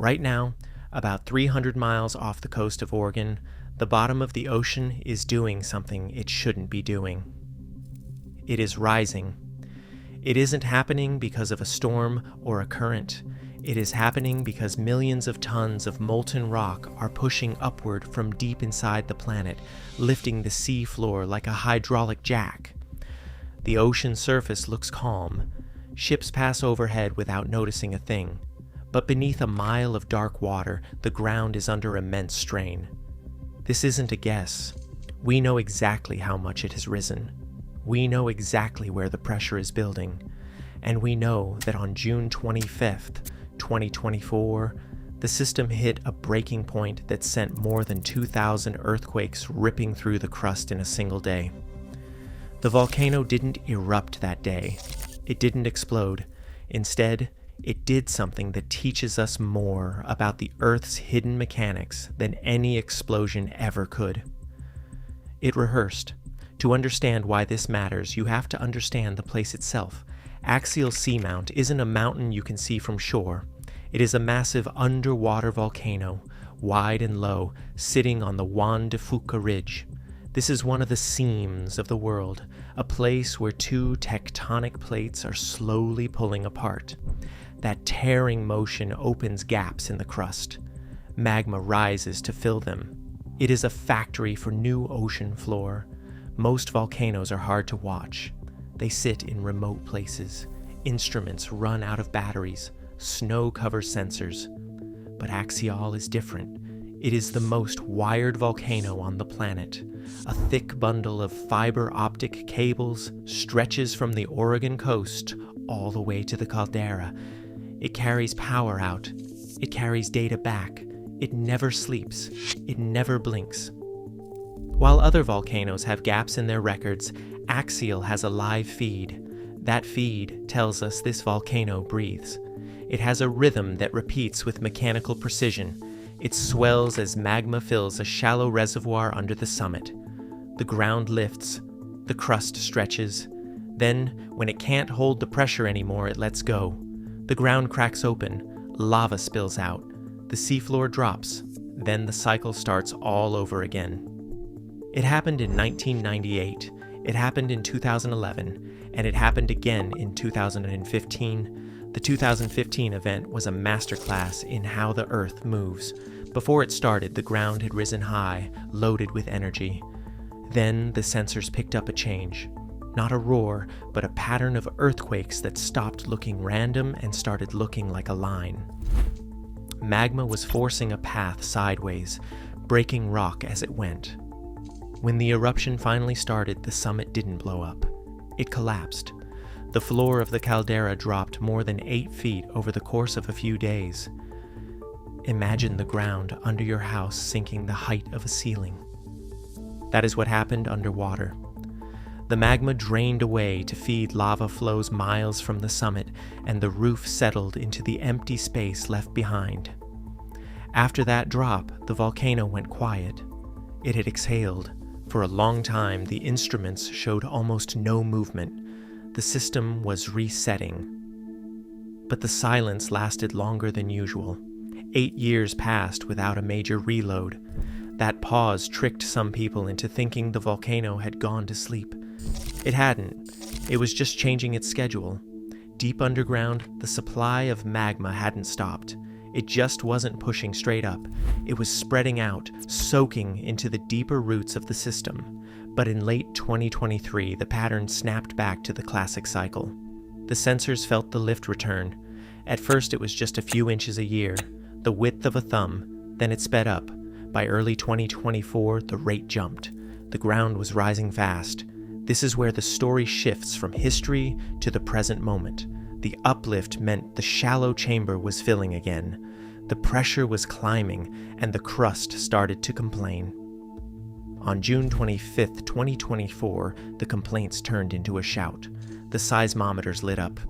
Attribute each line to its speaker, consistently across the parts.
Speaker 1: Right now, about 300 miles off the coast of Oregon, the bottom of the ocean is doing something it shouldn't be doing. It is rising. It isn't happening because of a storm or a current. It is happening because millions of tons of molten rock are pushing upward from deep inside the planet, lifting the sea floor like a hydraulic jack. The ocean surface looks calm. Ships pass overhead without noticing a thing. But beneath a mile of dark water, the ground is under immense strain. This isn't a guess. We know exactly how much it has risen. We know exactly where the pressure is building. And we know that on June 25th, 2024, the system hit a breaking point that sent more than 2,000 earthquakes ripping through the crust in a single day. The volcano didn't erupt that day. It didn't explode. Instead, it did something that teaches us more about the Earth's hidden mechanics than any explosion ever could. It rehearsed. To understand why this matters, you have to understand the place itself. Axial Seamount isn't a mountain you can see from shore. It is a massive underwater volcano, wide and low, sitting on the Juan de Fuca Ridge. This is one of the seams of the world, a place where two tectonic plates are slowly pulling apart. That tearing motion opens gaps in the crust. Magma rises to fill them. It is a factory for new ocean floor. Most volcanoes are hard to watch. They sit in remote places. Instruments run out of batteries. Snow covers sensors. But Axial is different. It is the most wired volcano on the planet. A thick bundle of fiber optic cables stretches from the Oregon coast all the way to the caldera. It carries power out. It carries data back. It never sleeps. It never blinks. While other volcanoes have gaps in their records, Axial has a live feed. That feed tells us this volcano breathes. It has a rhythm that repeats with mechanical precision. It swells as magma fills a shallow reservoir under the summit. The ground lifts. The crust stretches. Then, when it can't hold the pressure anymore, it lets go. The ground cracks open. Lava spills out. The seafloor drops. Then the cycle starts all over again. It happened in 1998. It happened in 2011. And it happened again in 2015. The 2015 event was a masterclass in how the Earth moves. Before it started, the ground had risen high, loaded with energy. Then the sensors picked up a change. Not a roar, but a pattern of earthquakes that stopped looking random and started looking like a line. Magma was forcing a path sideways, breaking rock as it went. When the eruption finally started, the summit didn't blow up. It collapsed. The floor of the caldera dropped more than 8 feet over the course of a few days. Imagine the ground under your house sinking the height of a ceiling. That is what happened underwater. The magma drained away to feed lava flows miles from the summit, and the roof settled into the empty space left behind. After that drop, the volcano went quiet. It had exhaled. For a long time, the instruments showed almost no movement. The system was resetting. But the silence lasted longer than usual. 8 years passed without a major reload. That pause tricked some people into thinking the volcano had gone to sleep. It hadn't. It was just changing its schedule. Deep underground, the supply of magma hadn't stopped. It just wasn't pushing straight up. It was spreading out, soaking into the deeper roots of the system. But in late 2023, the pattern snapped back to the classic cycle. The sensors felt the lift return. At first, it was just a few inches a year, the width of a thumb. Then it sped up. By early 2024, the rate jumped. The ground was rising fast. This is where the story shifts from history to the present moment. The uplift meant the shallow chamber was filling again. The pressure was climbing, and the crust started to complain. On June 25, 2024, the complaints turned into a shout. The seismometers lit up.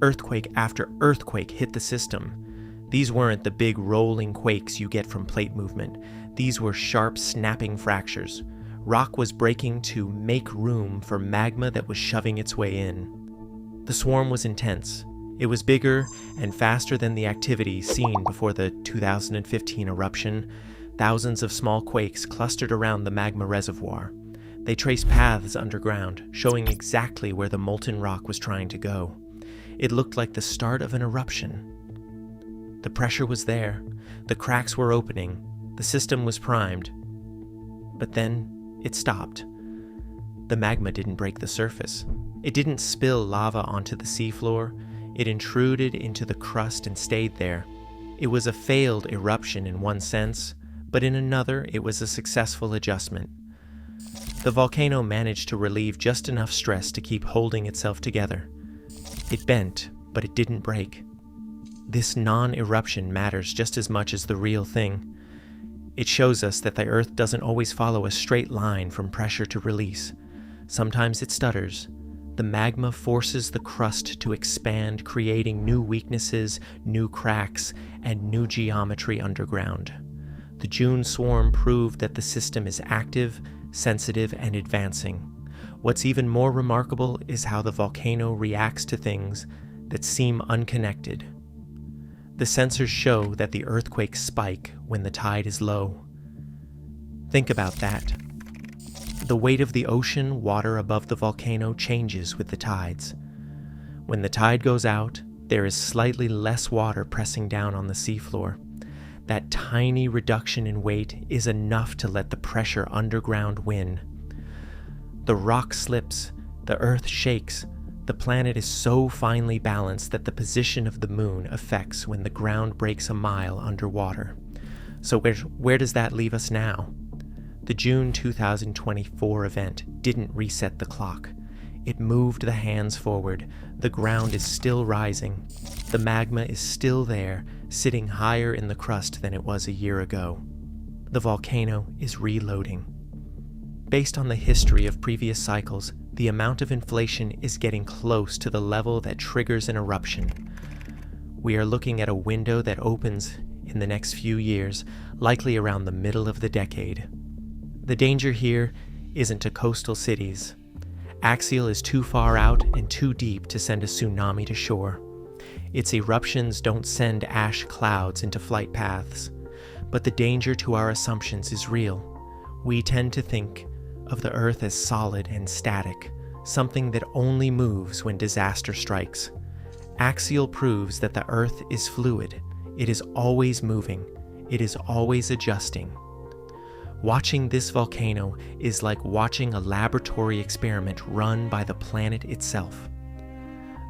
Speaker 1: Earthquake after earthquake hit the system. These weren't the big rolling quakes you get from plate movement. These were sharp, snapping fractures. Rock was breaking to make room for magma that was shoving its way in. The swarm was intense. It was bigger and faster than the activity seen before the 2015 eruption. Thousands of small quakes clustered around the magma reservoir. They traced paths underground, showing exactly where the molten rock was trying to go. It looked like the start of an eruption. The pressure was there, the cracks were opening, the system was primed. But then it stopped. The magma didn't break the surface. It didn't spill lava onto the seafloor. It intruded into the crust and stayed there. It was a failed eruption in one sense, but in another it was a successful adjustment. The volcano managed to relieve just enough stress to keep holding itself together. It bent, but it didn't break. This non-eruption matters just as much as the real thing. It shows us that the Earth doesn't always follow a straight line from pressure to release. Sometimes it stutters. The magma forces the crust to expand, creating new weaknesses, new cracks, and new geometry underground. The June swarm proved that the system is active, sensitive, and advancing. What's even more remarkable is how the volcano reacts to things that seem unconnected. The sensors show that the earthquakes spike when the tide is low. Think about that. The weight of the ocean water above the volcano changes with the tides. When the tide goes out, there is slightly less water pressing down on the seafloor. That tiny reduction in weight is enough to let the pressure underground win. The rock slips, the earth shakes. The planet is so finely balanced that the position of the moon affects when the ground breaks a mile underwater. So where does that leave us now? The June 2024 event didn't reset the clock. It moved the hands forward. The ground is still rising. The magma is still there, sitting higher in the crust than it was a year ago. The volcano is reloading. Based on the history of previous cycles, the amount of inflation is getting close to the level that triggers an eruption. We are looking at a window that opens in the next few years, likely around the middle of the decade. The danger here isn't to coastal cities. Axial is too far out and too deep to send a tsunami to shore. Its eruptions don't send ash clouds into flight paths. But the danger to our assumptions is real. We tend to think of the Earth as solid and static, something that only moves when disaster strikes. Axial proves that the Earth is fluid. It is always moving. It is always adjusting. Watching this volcano is like watching a laboratory experiment run by the planet itself.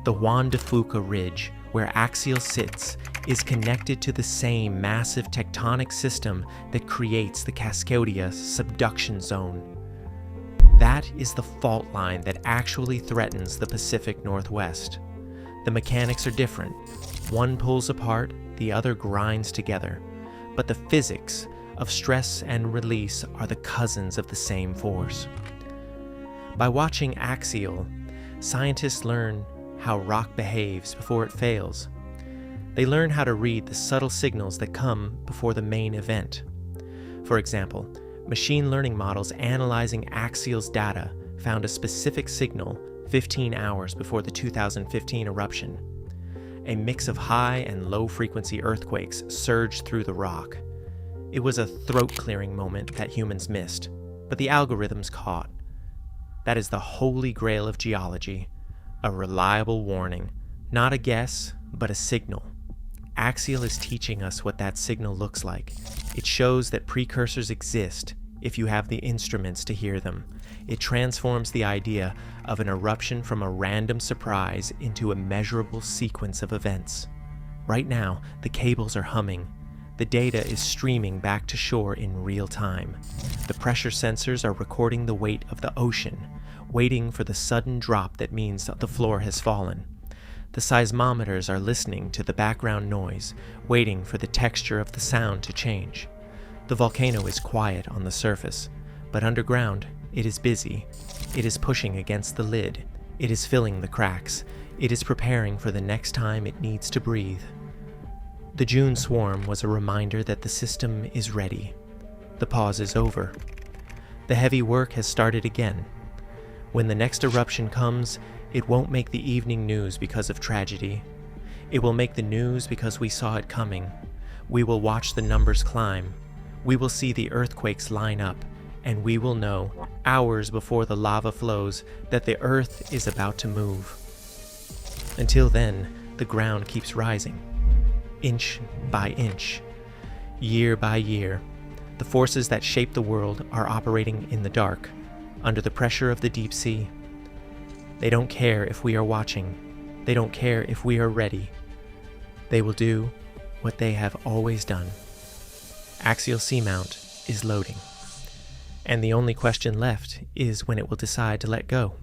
Speaker 1: The Juan de Fuca Ridge, where Axial sits, is connected to the same massive tectonic system that creates the Cascadia subduction zone. That is the fault line that actually threatens the Pacific Northwest. The mechanics are different. One pulls apart, the other grinds together. But the physics of stress and release are the cousins of the same force. By watching Axial, scientists learn how rock behaves before it fails. They learn how to read the subtle signals that come before the main event. For example, machine learning models analyzing Axial's data found a specific signal 15 hours before the 2015 eruption. A mix of high and low frequency earthquakes surged through the rock. It was a throat-clearing moment that humans missed, but the algorithms caught. That is the holy grail of geology, a reliable warning, not a guess, but a signal. Axial is teaching us what that signal looks like. It shows that precursors exist if you have the instruments to hear them. It transforms the idea of an eruption from a random surprise into a measurable sequence of events. Right now, the cables are humming. The data is streaming back to shore in real time. The pressure sensors are recording the weight of the ocean, waiting for the sudden drop that means the floor has fallen. The seismometers are listening to the background noise, waiting for the texture of the sound to change. The volcano is quiet on the surface, but underground, it is busy. It is pushing against the lid. It is filling the cracks. It is preparing for the next time it needs to breathe. The June swarm was a reminder that the system is ready. The pause is over. The heavy work has started again. When the next eruption comes, it won't make the evening news because of tragedy. It will make the news because we saw it coming. We will watch the numbers climb. We will see the earthquakes line up, and we will know, hours before the lava flows, that the Earth is about to move. Until then, the ground keeps rising, inch by inch, year by year. The forces that shape the world are operating in the dark, under the pressure of the deep sea. They don't care if we are watching. They don't care if we are ready. They will do what they have always done. Axial seamount is loading. And the only question left is when it will decide to let go.